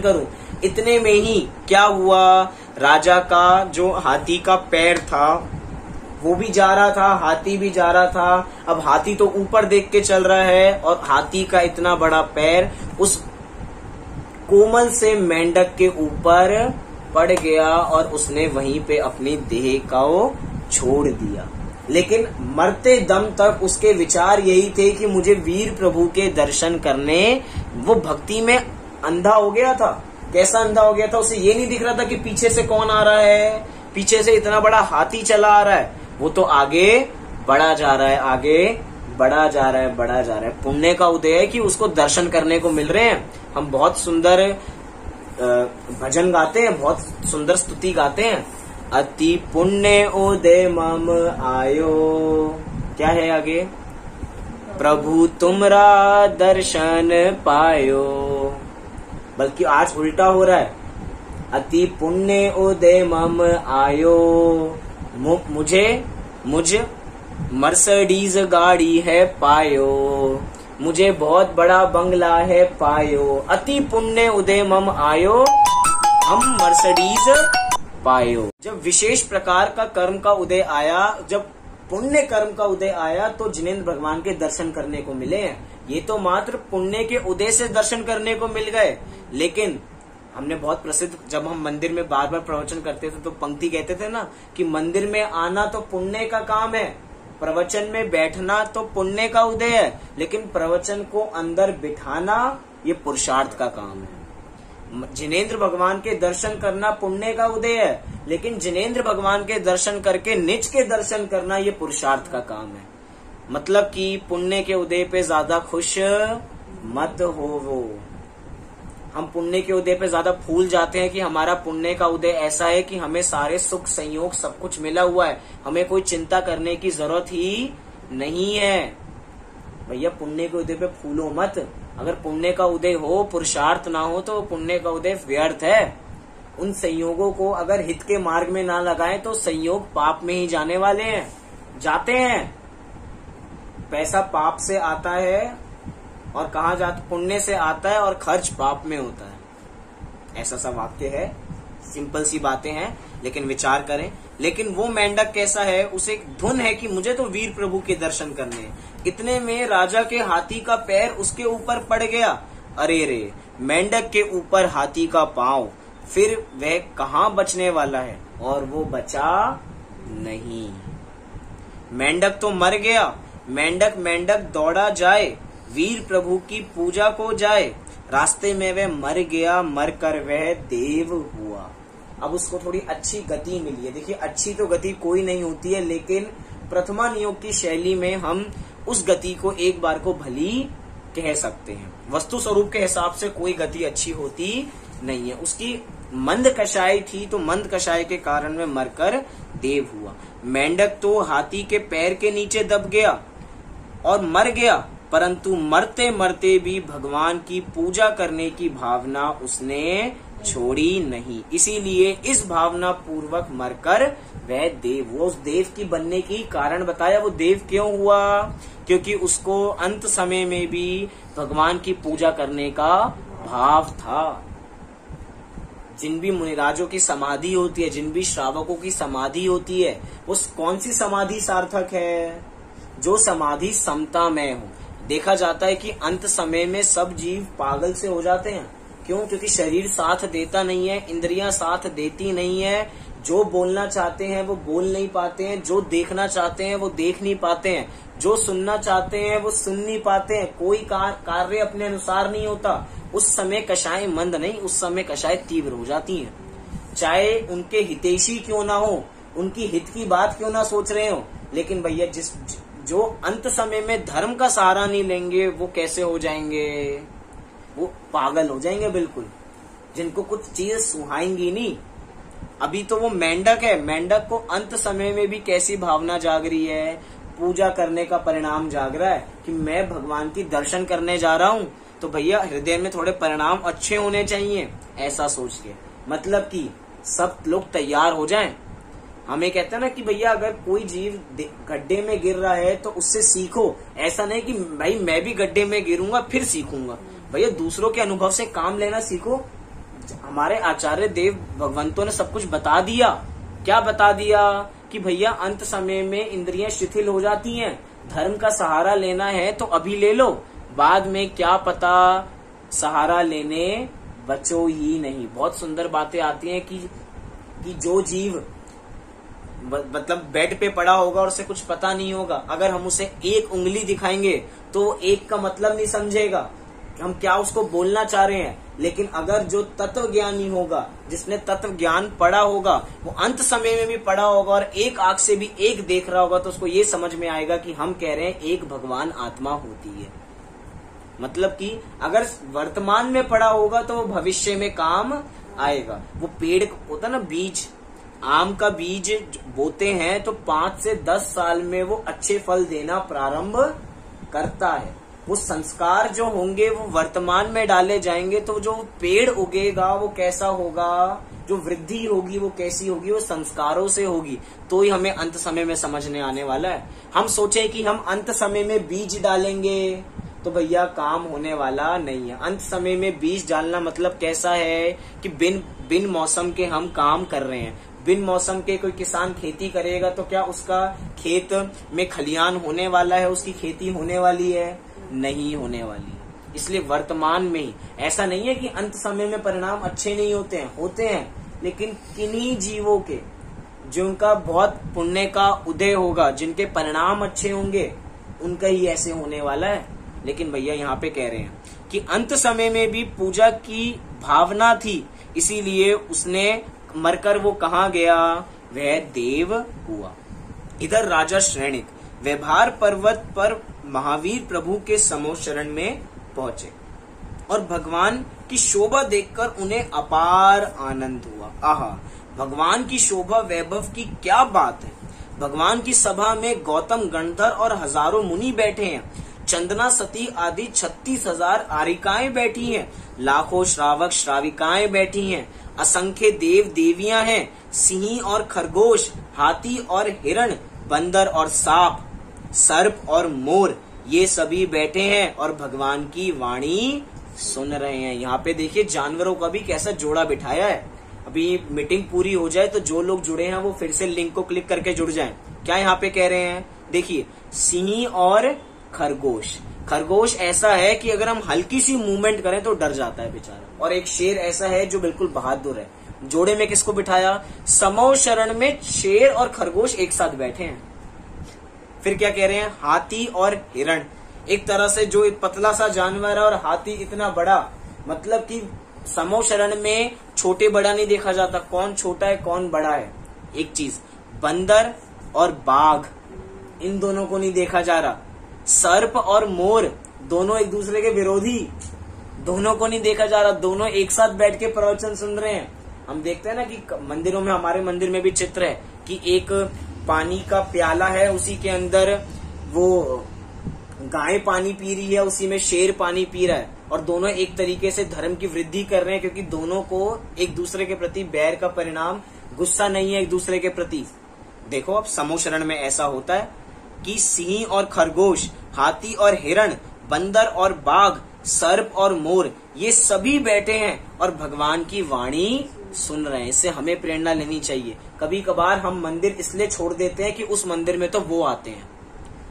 करूं। इतने में ही क्या हुआ? राजा का जो हाथी का पैर था वो भी जा रहा था, हाथी भी जा रहा था। अब हाथी तो ऊपर देख के चल रहा है और हाथी का इतना बड़ा पैर उस कोमल से मेंढक के ऊपर पड़ गया और उसने वहीं पे अपनी देह को छोड़ दिया। लेकिन मरते दम तक उसके विचार यही थे कि मुझे वीर प्रभु के दर्शन करने। वो भक्ति में अंधा हो गया था। कैसा अंधा हो गया था? उसे ये नहीं दिख रहा था कि पीछे से कौन आ रहा है, पीछे से इतना बड़ा हाथी चला आ रहा है। वो तो आगे बढ़ा जा रहा है। पुण्य का उदय है कि उसको दर्शन करने को मिल रहे हैं। हम बहुत सुंदर भजन गाते हैं, बहुत सुंदर स्तुति गाते हैं। अति पुण्य उदय मम आयो, क्या है आगे? प्रभु तुमरा दर्शन पायो। बल्कि आज उल्टा हो रहा है। अति पुण्य उदय मम आयो, मुझ मर्सिडीज गाड़ी है पायो, मुझे बहुत बड़ा बंगला है पायो। अति पुण्य उदय मम आयो, हम मर्सिडीज पायो। जब विशेष प्रकार का कर्म का उदय आया, जब पुण्य कर्म का उदय आया, तो जिनेंद्र भगवान के दर्शन करने को मिले हैं। ये तो मात्र पुण्य के उदय से दर्शन करने को मिल गए। लेकिन हमने बहुत प्रसिद्ध, जब हम मंदिर में बार बार प्रवचन करते थे तो पंक्ति कहते थे ना कि मंदिर में आना तो पुण्य का काम है, प्रवचन में बैठना तो पुण्य का उदय है, लेकिन प्रवचन को अंदर बिठाना ये पुरुषार्थ का काम है। जिनेंद्र भगवान के दर्शन करना पुण्य का उदय है, लेकिन जिनेंद्र भगवान के दर्शन करके निज के दर्शन करना ये पुरुषार्थ का काम है। मतलब कि पुण्य के उदय पे ज्यादा खुश मत होवो। हम पुण्य के उदय पे ज्यादा फूल जाते हैं कि हमारा पुण्य का उदय ऐसा है कि हमें सारे सुख संयोग सब कुछ मिला हुआ है, हमें कोई चिंता करने की जरूरत ही नहीं है। भैया पुण्य के उदय पे फूलो मत। अगर पुण्य का उदय हो, पुरुषार्थ ना हो, तो पुण्य का उदय व्यर्थ है। उन संयोगों को अगर हित के मार्ग में ना लगाएं तो संयोग पाप में ही जाने वाले हैं, जाते हैं। पैसा पाप से आता है और कहा जाता पुण्य से आता है, और खर्च पाप में होता है। ऐसा सा वाक्य है, सिंपल सी बातें हैं, लेकिन विचार करें। लेकिन वो मेंढक कैसा है, उसे एक धुन है कि मुझे तो वीर प्रभु के दर्शन करने हैं। इतने में राजा के हाथी का पैर उसके ऊपर पड़ गया। अरे रे, मेंढक के ऊपर हाथी का पांव, फिर वह कहाँ बचने वाला है, और वो बचा नहीं। मेंढक तो मर गया। मेंढक मेंढक दौड़ा जाए, वीर प्रभु की पूजा को जाए। रास्ते में वह मर गया, मर कर वह देव हुआ। अब उसको थोड़ी अच्छी गति मिली है। देखिए, अच्छी तो गति कोई नहीं होती है, लेकिन प्रथमा नियोग की शैली में हम उस गति को एक बार को भली कह सकते हैं। वस्तु स्वरूप के हिसाब से कोई गति अच्छी होती नहीं है। उसकी मंद कषाय थी, तो मंद कषाय के कारण में मरकर देव हुआ। मेंढक तो हाथी के पैर के नीचे दब गया और मर गया, परंतु मरते मरते भी भगवान की पूजा करने की भावना उसने छोड़ी नहीं। इसीलिए इस भावना पूर्वक मरकर वह देव हुआ। उस देव की बनने की कारण बताया। वो देव क्यों हुआ? क्योंकि उसको अंत समय में भी भगवान की पूजा करने का भाव था। जिन भी मुनिराजों की समाधि होती है, जिन भी श्रावकों की समाधि होती है, वो कौन सी समाधि सार्थक है? जो समाधि समता में हो। देखा जाता है कि अंत समय में सब जीव पागल से हो जाते हैं। क्यों? क्योंकि शरीर साथ देता नहीं है, इंद्रियां साथ देती नहीं है। जो बोलना चाहते हैं वो बोल नहीं पाते हैं, जो देखना चाहते हैं वो देख नहीं पाते हैं, जो सुनना चाहते हैं वो सुन नहीं पाते हैं। कोई कार्य अपने अनुसार नहीं होता। उस समय कषाय मंद नहीं, उस समय कषाय तीव्र हो जाती हैं। चाहे उनके हितैषी क्यों ना हो, उनकी हित की बात क्यों ना सोच रहे हो, लेकिन भैया जो अंत समय में धर्म का सहारा नहीं लेंगे वो कैसे हो जाएंगे? वो पागल हो जाएंगे बिल्कुल, जिनको कुछ चीज सुहाएंगी नहीं। अभी तो वो मेंढक है, मेंढक को अंत समय में भी कैसी भावना जाग रही है? पूजा करने का परिणाम जाग रहा है कि मैं भगवान की दर्शन करने जा रहा हूँ, तो भैया हृदय में थोड़े परिणाम अच्छे होने चाहिए, ऐसा सोच के। मतलब कि सब लोग तैयार हो जाएं। हमें कहते हैं ना कि भैया अगर कोई जीव गड्ढे में गिर रहा है तो उससे सीखो। ऐसा नहीं कि भाई मैं भी गड्ढे में गिरूंगा फिर सीखूंगा। भैया दूसरों के अनुभव से काम लेना सीखो। हमारे आचार्य देव भगवंतों ने सब कुछ बता दिया। क्या बता दिया? कि भैया अंत समय में इंद्रियां शिथिल हो जाती हैं, धर्म का सहारा लेना है तो अभी ले लो, बाद में क्या पता सहारा लेने बचो ही नहीं। बहुत सुंदर बातें आती हैं कि जो जीव मतलब बेड पे पड़ा होगा और उसे कुछ पता नहीं होगा, अगर हम उसे एक उंगली दिखाएंगे तो एक का मतलब नहीं समझेगा हम क्या उसको बोलना चाह रहे हैं। लेकिन अगर जो तत्व ज्ञानी होगा, जिसने तत्व ज्ञान पढ़ा होगा, वो अंत समय में भी पढ़ा होगा और एक आंख से भी एक देख रहा होगा, तो उसको ये समझ में आएगा कि हम कह रहे हैं एक भगवान आत्मा होती है। मतलब कि अगर वर्तमान में पढ़ा होगा तो वो भविष्य में काम आएगा। वो पेड़ होता ना, बीज, आम का बीज बोते हैं तो 5 से 10 साल में वो अच्छे फल देना प्रारंभ करता है। वो संस्कार जो होंगे वो वर्तमान में डाले जाएंगे, तो जो पेड़ उगेगा वो कैसा होगा, जो वृद्धि होगी वो कैसी होगी, वो संस्कारों से होगी। तो ही हमें अंत समय में समझने आने वाला है। हम सोचे कि हम अंत समय में बीज डालेंगे तो भैया काम होने वाला नहीं है। अंत समय में बीज डालना मतलब कैसा है कि बिन मौसम के हम काम कर रहे हैं। बिन मौसम के कोई किसान खेती करेगा तो क्या उसका खेत में खलियान होने वाला है, उसकी खेती होने वाली है? नहीं होने वाली। इसलिए वर्तमान में ही, ऐसा नहीं है कि अंत समय में परिणाम अच्छे नहीं होते हैं, होते हैं, लेकिन किन्हीं जीवों के जिनका बहुत पुण्य का उदय होगा, जिनके परिणाम अच्छे होंगे, उनका ही ऐसे होने वाला है। लेकिन भैया यहाँ पे कह रहे हैं कि अंत समय में भी पूजा की भावना थी, इसीलिए उसने मरकर वो कहाँ गया, वह देव हुआ। इधर राजा श्रेणिक व्यवहार पर्वत पर महावीर प्रभु के समो शरण में पहुंचे और भगवान की शोभा देखकर उन्हें अपार आनंद हुआ। आहा, भगवान की शोभा वैभव की क्या बात है। भगवान की सभा में गौतम गणधर और हजारों मुनि बैठे हैं, चंदना सती आदि 36,000 आरिकाएं बैठी हैं, लाखों श्रावक श्राविकाएं बैठी हैं, असंख्य देव देवियां हैं, सिंह और खरगोश, हाथी और हिरण, बंदर और सांप, सर्प और मोर, ये सभी बैठे हैं और भगवान की वाणी सुन रहे हैं। यहाँ पे देखिए जानवरों का भी कैसा जोड़ा बिठाया है। अभी मीटिंग पूरी हो जाए तो जो लोग जुड़े हैं वो फिर से लिंक को क्लिक करके जुड़ जाएं। क्या यहाँ पे कह रहे हैं, देखिए सिंह और खरगोश। खरगोश ऐसा है कि अगर हम हल्की सी मूवमेंट करें तो डर जाता है बेचारा, और एक शेर ऐसा है जो बिल्कुल बहादुर है। जोड़े में किसको बिठाया, समो शरण में शेर और खरगोश एक साथ बैठे हैं। फिर क्या कह रहे हैं, हाथी और हिरण। एक तरह से जो एक पतला सा जानवर है और हाथी इतना बड़ा, मतलब कि समो शरण में छोटे बड़ा नहीं देखा जाता, कौन छोटा है कौन बड़ा है। एक चीज, बंदर और बाघ, इन दोनों को नहीं देखा जा रहा। सर्प और मोर, दोनों एक दूसरे के विरोधी, दोनों को नहीं देखा जा रहा, दोनों एक साथ बैठ के प्रवचन सुन रहे हैं। हम देखते हैं ना कि मंदिरों में, हमारे मंदिर में भी चित्र है कि एक पानी का प्याला है, उसी के अंदर वो गाय पानी पी रही है, उसी में शेर पानी पी रहा है, और दोनों एक तरीके से धर्म की वृद्धि कर रहे हैं, क्योंकि दोनों को एक दूसरे के प्रति बैर का परिणाम गुस्सा नहीं है एक दूसरे के प्रति। देखो अब समो शरण में ऐसा होता है कि सिंह और खरगोश, हाथी और हिरण, बंदर और बाघ, सर्प और मोर, ये सभी बैठे हैं और भगवान की वाणी सुन रहे हैं। इससे हमें प्रेरणा लेनी चाहिए। कभी कभार हम मंदिर इसलिए छोड़ देते हैं कि उस मंदिर में तो वो आते हैं,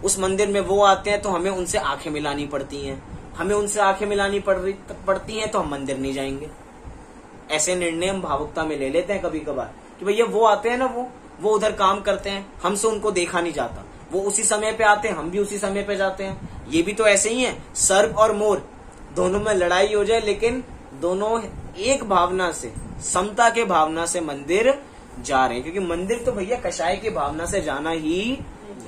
उस मंदिर में वो आते हैं, तो हमें उनसे आंखें मिलानी पड़ती हैं, हमें उनसे आंखें मिलानी पड़ती हैं तो हम मंदिर नहीं जाएंगे। ऐसे निर्णय हम भावुकता में ले लेते हैं कभी कभार कि भैया वो आते हैं ना, वो उधर काम करते हैं, हमसे उनको देखा नहीं जाता, वो उसी समय पे आते हैं, हम भी उसी समय पे जाते हैं। ये भी तो ऐसे ही है, सर्प और मोर, दोनों में लड़ाई हो जाए लेकिन दोनों एक भावना से, समता के भावना से मंदिर जा रहे हैं। क्योंकि मंदिर तो भैया कषाय की भावना से जाना ही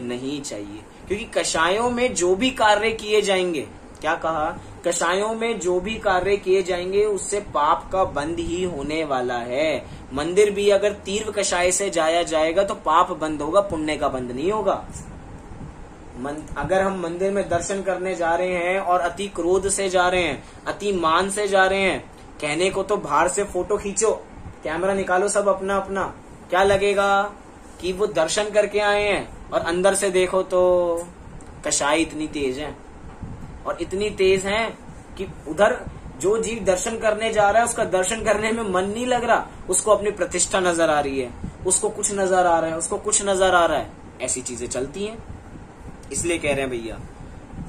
नहीं चाहिए, क्योंकि कषायों में जो भी कार्य किए जाएंगे, क्या कहा, कषायों में जो भी कार्य किए जाएंगे उससे पाप का बंद ही होने वाला है। मंदिर भी अगर तीव्र कषाय से जाया जाएगा तो पाप बंद होगा, पुण्य का बंद नहीं होगा। अगर हम मंदिर में दर्शन करने जा रहे हैं और अति क्रोध से जा रहे हैं, अति मान से जा रहे हैं, कहने को तो बाहर से फोटो खींचो, कैमरा निकालो सब अपना अपना, क्या लगेगा कि वो दर्शन करके आए हैं, और अंदर से देखो तो कषाय इतनी तेज है, और इतनी तेज है कि उधर जो जीव दर्शन करने जा रहा है उसका दर्शन करने में मन नहीं लग रहा, उसको अपनी प्रतिष्ठा नजर आ रही है, उसको कुछ नजर आ रहा है, उसको कुछ नजर आ रहा है। ऐसी चीजें चलती हैं। इसलिए कह रहे हैं भैया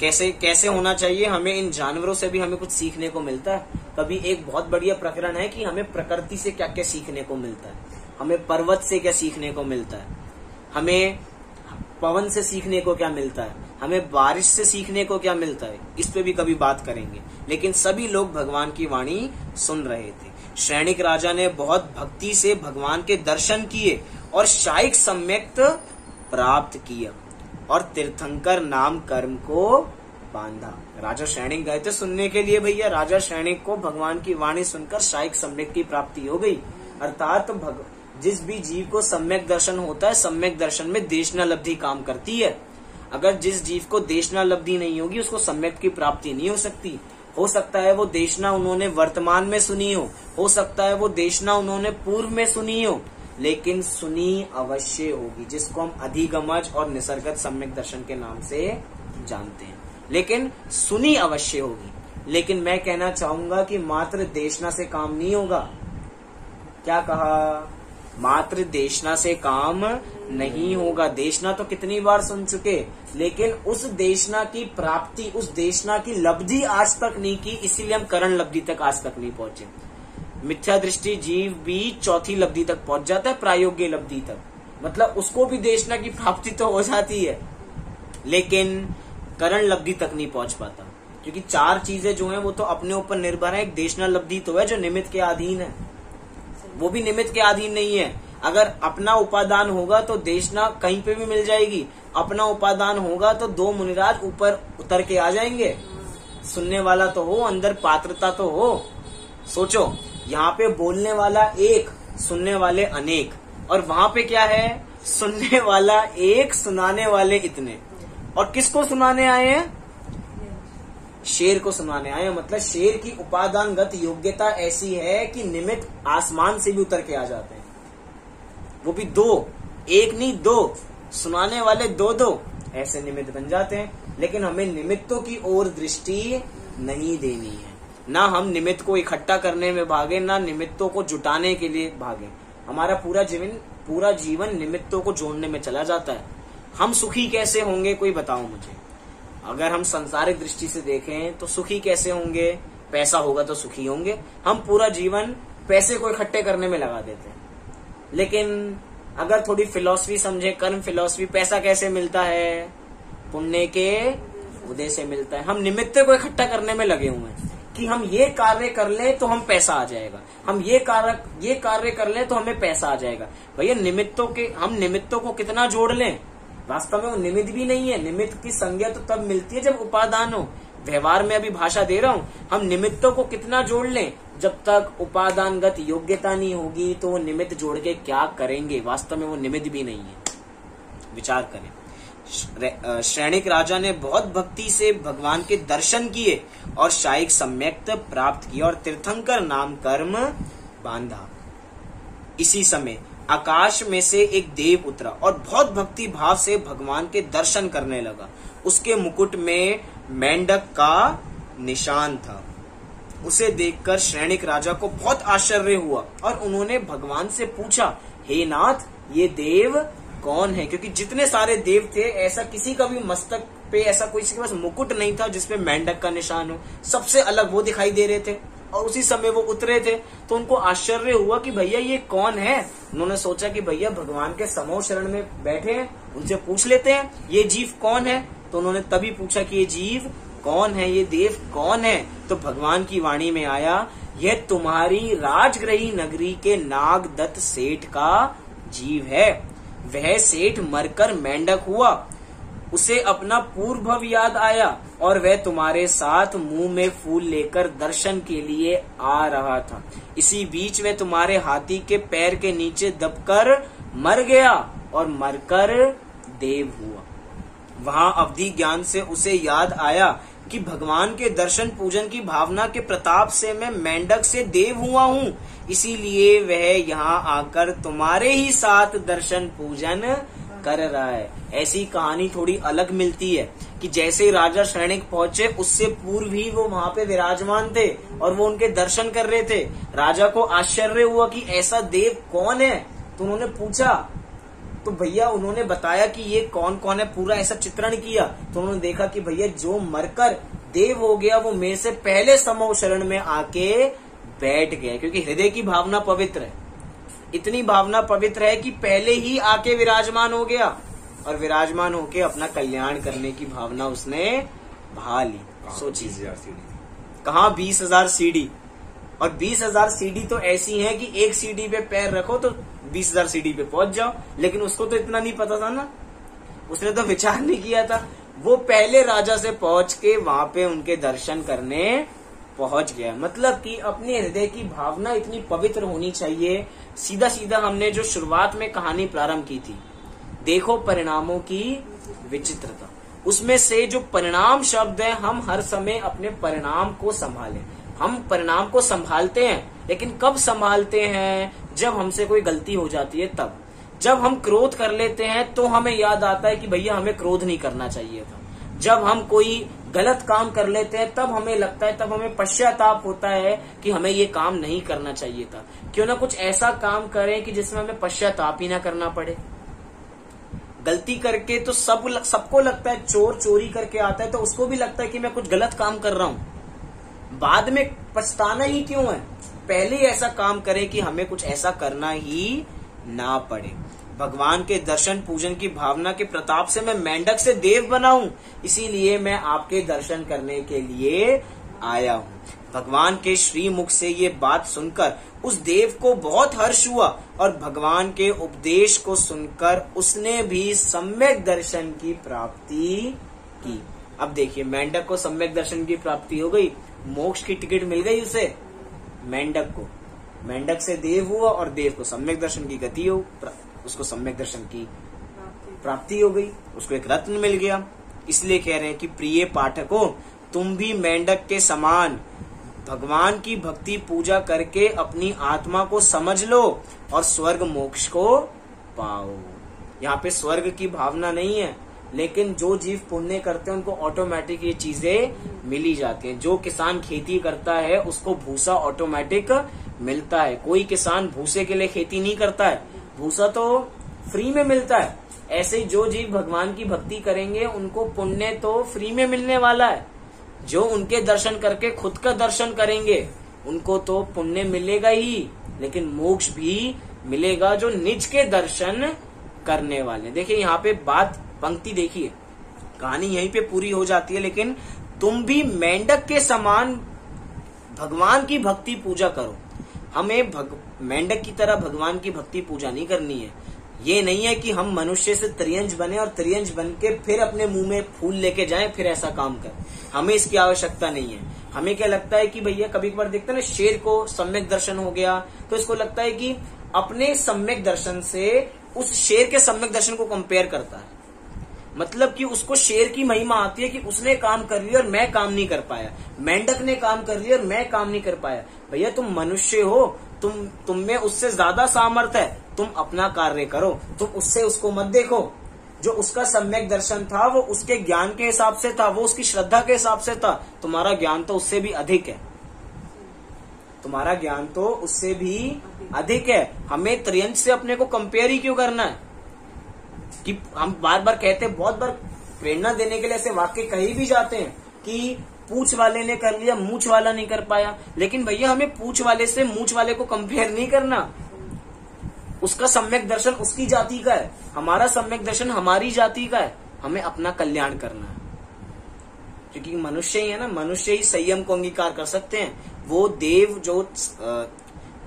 कैसे कैसे होना चाहिए। हमें इन जानवरों से भी हमें कुछ सीखने को मिलता है। कभी एक बहुत बढ़िया प्रकरण है कि हमें प्रकृति से क्या क्या सीखने को मिलता है, हमें पर्वत से क्या सीखने को मिलता है, हमें पवन से सीखने को क्या मिलता है, हमें बारिश से सीखने को क्या मिलता है, इस पे भी कभी बात करेंगे। लेकिन सभी लोग भगवान की वाणी सुन रहे थे। श्रेणिक राजा ने बहुत भक्ति से भगवान के दर्शन किए और शायिक सम्यक्त प्राप्त किया और तीर्थंकर नाम कर्म को बांधा। राजा श्रेणिक गए थे सुनने के लिए भैया। राजा श्रेणिक को भगवान की वाणी सुनकर शायिक सम्यक की प्राप्ति हो गई। अर्थात जिस भी जीव को सम्यक दर्शन होता है, सम्यक दर्शन में देशना लब्धि काम करती है। अगर जिस जीव को देशना लब्धि नहीं होगी उसको सम्यक की प्राप्ति नहीं हो सकती। हो सकता है वो देशना उन्होंने वर्तमान में सुनी हो सकता है वो देशना उन्होंने पूर्व में सुनी हो, लेकिन सुनी अवश्य होगी, जिसको हम अधिगमज और निसर्गत सम्यक दर्शन के नाम से जानते हैं। लेकिन सुनी अवश्य होगी। लेकिन मैं कहना चाहूंगा कि मात्र देशना से काम नहीं होगा। क्या कहा? मात्र देशना से काम नहीं होगा। देशना तो कितनी बार सुन चुके, लेकिन उस देशना की प्राप्ति, उस देशना की लब्धि आज तक नहीं की, इसीलिए हम करण लब्धि तक आज तक नहीं पहुंचे। मिथ्या दृष्टि जीव भी चौथी लब्धि तक पहुंच जाता है, प्रायोग्य लब्धि तक, मतलब उसको भी देशना की प्राप्ति तो हो जाती है, लेकिन करण लब्धि तक नहीं पहुंच पाता। क्योंकि चार चीजें जो हैं वो तो अपने ऊपर निर्भर है। एक देशना लब्धि तो है जो निमित्त के अधीन है, वो भी निमित्त के अधीन नहीं है। अगर अपना उपादान होगा तो देशना कहीं पे भी मिल जाएगी, अपना उपादान होगा तो दो मुनिराज ऊपर उतर के आ जाएंगे। सुनने वाला तो हो, अंदर पात्रता तो हो। सोचो, यहाँ पे बोलने वाला एक, सुनने वाले अनेक, और वहां पे क्या है, सुनने वाला एक, सुनाने वाले इतने। और किसको सुनाने आए हैं? शेर को सुनाने आए हैं। मतलब शेर की उपादानगत योग्यता ऐसी है कि निमित्त आसमान से भी उतर के आ जाते हैं, वो भी दो, एक नहीं दो, सुनाने वाले दो दो ऐसे निमित्त बन जाते हैं। लेकिन हमें निमित्तों की ओर दृष्टि नहीं देनी है, ना हम निमित्त को इकट्ठा करने में भागे, ना निमित्तों को जुटाने के लिए भागे। हमारा पूरा जीवन निमित्तों को जोड़ने में चला जाता है। हम सुखी कैसे होंगे, कोई बताओ मुझे। अगर हम संसारिक दृष्टि से देखें तो सुखी कैसे होंगे? पैसा होगा तो सुखी होंगे। हम पूरा जीवन पैसे को इकट्ठे करने में लगा देते हैं। लेकिन अगर थोड़ी फिलॉसफी समझे, कर्म फिलॉसफी, पैसा कैसे मिलता है? पुण्य के उदय से मिलता है। हम निमित्त को इकट्ठा करने में लगे हुए हैं कि हम ये कार्य कर लें तो हम पैसा आ जाएगा, हम ये कार्य कर लें तो हमें पैसा आ जाएगा। भैया हम निमित्तों को कितना जोड़ लें, वास्तव में वो निमित्त भी नहीं है। निमित्त की संज्ञा तो तब मिलती है जब उपादान हो। व्यवहार में अभी भाषा दे रहा हूँ, हम निमित्तों को कितना जोड़ लें, जब तक उपादानगत योग्यता नहीं होगी तो वो निमित्त जोड़ के क्या करेंगे? वास्तव में वो निमित्त भी नहीं है। विचार करें। श्रेणिक राजा ने बहुत भक्ति से भगवान के दर्शन किए और शायिक सम्यक्त प्राप्त किया और तीर्थंकर नाम कर्म बांधा। इसी समय आकाश में से एक देव उतरा और बहुत भक्ति भाव से भगवान के दर्शन करने लगा। उसके मुकुट में मेंढक का निशान था। उसे देखकर श्रेणिक राजा को बहुत आश्चर्य हुआ और उन्होंने भगवान से पूछा, हे नाथ, ये देव कौन है? क्योंकि जितने सारे देव थे, ऐसा किसी का भी मस्तक पे ऐसा कोई के पास मुकुट नहीं था जिसपे मेंढक का निशान हो। सबसे अलग वो दिखाई दे रहे थे और उसी समय वो उतरे थे। तो उनको आश्चर्य हुआ कि भैया ये कौन है। उन्होंने सोचा कि भैया भगवान के समोह शरण में बैठे हैं, उनसे पूछ लेते हैं ये जीव कौन है। तो उन्होंने तभी पूछा कि ये जीव कौन है, ये देव कौन है। तो भगवान की वाणी में आया, यह तुम्हारी राजगृही नगरी के नागदत्त सेठ का जीव है। वह सेठ मरकर मेंढक हुआ, उसे अपना पूर्व याद आया और वह तुम्हारे साथ मुंह में फूल लेकर दर्शन के लिए आ रहा था। इसी बीच वह तुम्हारे हाथी के पैर के नीचे दबकर मर गया और मरकर देव हुआ। वहां अवधि ज्ञान से उसे याद आया कि भगवान के दर्शन पूजन की भावना के प्रताप से मैं मेंढक से देव हुआ हूँ, इसीलिए वह यहाँ आकर तुम्हारे ही साथ दर्शन पूजन कर रहा है। ऐसी कहानी थोड़ी अलग मिलती है कि जैसे राजा श्रेणिक पहुंचे उससे पूर्व ही वो वहां पे विराजमान थे और वो उनके दर्शन कर रहे थे। राजा को आश्चर्य हुआ कि ऐसा देव कौन है, तो उन्होंने पूछा। तो भैया उन्होंने बताया कि ये कौन कौन है, पूरा ऐसा चित्रण किया। तो उन्होंने देखा कि भैया जो मरकर देव हो गया वो मेरे से पहले समूह शरण में आके बैठ गया, क्योंकि हृदय की भावना पवित्र है। इतनी भावना पवित्र है कि पहले ही आके विराजमान हो गया और विराजमान होके अपना कल्याण करने की भावना उसने भा ली। सोचिए कहाँ 20,000 सीढ़ी, और 20,000 सीढ़ी तो ऐसी है कि एक सीढ़ी पे पैर रखो तो 20,000 सीढ़ी पे पहुंच जाओ। लेकिन उसको तो इतना नहीं पता था ना, उसने तो विचार नहीं किया था। वो पहले राजा से पहुंच के वहां पे उनके दर्शन करने पहुंच गया। मतलब कि अपने हृदय की भावना इतनी पवित्र होनी चाहिए। सीधा सीधा हमने जो शुरुआत में कहानी प्रारंभ की थी, देखो परिणामों की विचित्रता, उसमें से जो परिणाम शब्द है, हम हर समय अपने परिणाम को संभालें। हम परिणाम को संभालते हैं, लेकिन कब संभालते हैं? जब हमसे कोई गलती हो जाती है तब। जब हम क्रोध कर लेते हैं तो हमें याद आता है कि भैया हमें क्रोध नहीं करना चाहिए था। जब हम कोई गलत काम कर लेते हैं तब हमें लगता है, तब हमें पश्चाताप होता है कि हमें ये काम नहीं करना चाहिए था। क्यों ना कुछ ऐसा काम करें कि जिसमें हमें पश्चाताप ही ना करना पड़े। गलती करके तो सबको लगता है, चोर चोरी करके आता है तो उसको भी लगता है कि मैं कुछ गलत काम कर रहा हूं। बाद में पछताना ही क्यों है? पहले ही ऐसा काम करें कि हमें कुछ ऐसा करना ही ना पड़े। भगवान के दर्शन पूजन की भावना के प्रताप से मैं मेंढक से देव बना हूँ, इसीलिए मैं आपके दर्शन करने के लिए आया हूँ। भगवान के श्री मुख से ये बात सुनकर उस देव को बहुत हर्ष हुआ और भगवान के उपदेश को सुनकर उसने भी सम्यक दर्शन की प्राप्ति की। अब देखिए, मेंढक को सम्यक दर्शन की प्राप्ति हो गई, मोक्ष की टिकट मिल गई उसे। मेंढक को, मेंढक से देव हुआ और देव को सम्यक दर्शन की गति हो, उसको सम्यक दर्शन की प्राप्ति हो गई, उसको एक रत्न मिल गया। इसलिए कह रहे हैं कि प्रिय पाठकों, तुम भी मेंढक के समान भगवान की भक्ति पूजा करके अपनी आत्मा को समझ लो और स्वर्ग मोक्ष को पाओ। यहाँ पे स्वर्ग की भावना नहीं है, लेकिन जो जीव पुण्य करते हैं उनको ऑटोमेटिक ये चीजें मिली जाती हैं। जो किसान खेती करता है उसको भूसा ऑटोमेटिक मिलता है। कोई किसान भूसे के लिए खेती नहीं करता है, भूसा तो फ्री में मिलता है। ऐसे ही जो जीव भगवान की भक्ति करेंगे उनको पुण्य तो फ्री में मिलने वाला है। जो उनके दर्शन करके खुद का दर्शन करेंगे उनको तो पुण्य मिलेगा ही, लेकिन मोक्ष भी मिलेगा जो निज के दर्शन करने वाले। देखिए यहाँ पे बात, पंक्ति देखिए, कहानी यहीं पे पूरी हो जाती है। लेकिन तुम भी मेंढक के समान भगवान की भक्ति पूजा करो। हमें मेंढक की तरह भगवान की भक्ति पूजा नहीं करनी है। ये नहीं है कि हम मनुष्य से त्रियंज बने और त्रियंज बन के फिर अपने मुंह में फूल लेके जाएं, फिर ऐसा काम करें। हमें इसकी आवश्यकता नहीं है। हमें क्या लगता है कि भैया, कभी कभार देखते हैं ना, शेर को सम्यक दर्शन हो गया तो इसको लगता है कि अपने सम्यक दर्शन से उस शेर के सम्यक दर्शन को कंपेयर करता है। मतलब कि उसको शेर की महिमा आती है कि उसने काम कर लिया और मैं काम नहीं कर पाया, मेंढक ने काम कर लिया और मैं काम नहीं कर पाया। भैया तुम मनुष्य हो, तुम में उससे ज्यादा सामर्थ्य है, तुम अपना कार्य करो, तुम उससे उसको मत देखो। जो उसका सम्यक दर्शन था वो उसके ज्ञान के हिसाब से था, वो उसकी श्रद्धा के हिसाब से था। तुम्हारा ज्ञान तो उससे भी अधिक है, तुम्हारा ज्ञान तो उससे भी अधिक है। हमें त्रियंश से अपने को कंपेयर ही क्यों करना है? कि हम बार बार कहते हैं, बहुत बार प्रेरणा देने के लिए ऐसे वाक्य कही भी जाते हैं कि पूछ वाले ने कर लिया, मूछ वाला नहीं कर पाया। लेकिन भैया हमें पूछ वाले से मूछ वाले को कंपेयर नहीं करना। उसका सम्यक दर्शन उसकी जाति का है, हमारा सम्यक दर्शन हमारी जाति का है। हमें अपना कल्याण करना है, क्योंकि मनुष्य ही है ना, मनुष्य ही संयम को अंगीकार कर सकते हैं। वो देव जो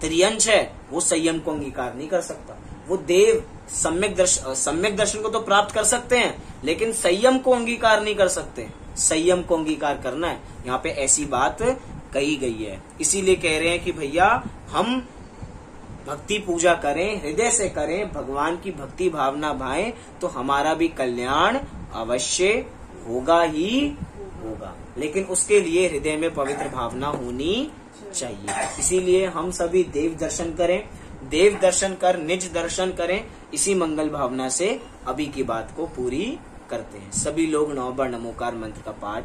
त्रियंश है वो संयम को अंगीकार नहीं कर सकता। वो देव सम्यक दर्शन को तो प्राप्त कर सकते हैं, लेकिन संयम को अंगीकार नहीं कर सकते। संयम को अंगीकार करना है, यहाँ पे ऐसी बात कही गई है। इसीलिए कह रहे हैं कि भैया हम भक्ति पूजा करें, हृदय से करें, भगवान की भक्ति भावना भाएं, तो हमारा भी कल्याण अवश्य होगा ही होगा। लेकिन उसके लिए हृदय में पवित्र भावना होनी चाहिए। इसीलिए हम सभी देव दर्शन करें, देव दर्शन कर निज दर्शन करें। इसी मंगल भावना से अभी की बात को पूरी करते हैं। सभी लोग 9 बार नमोकार मंत्र का पाठ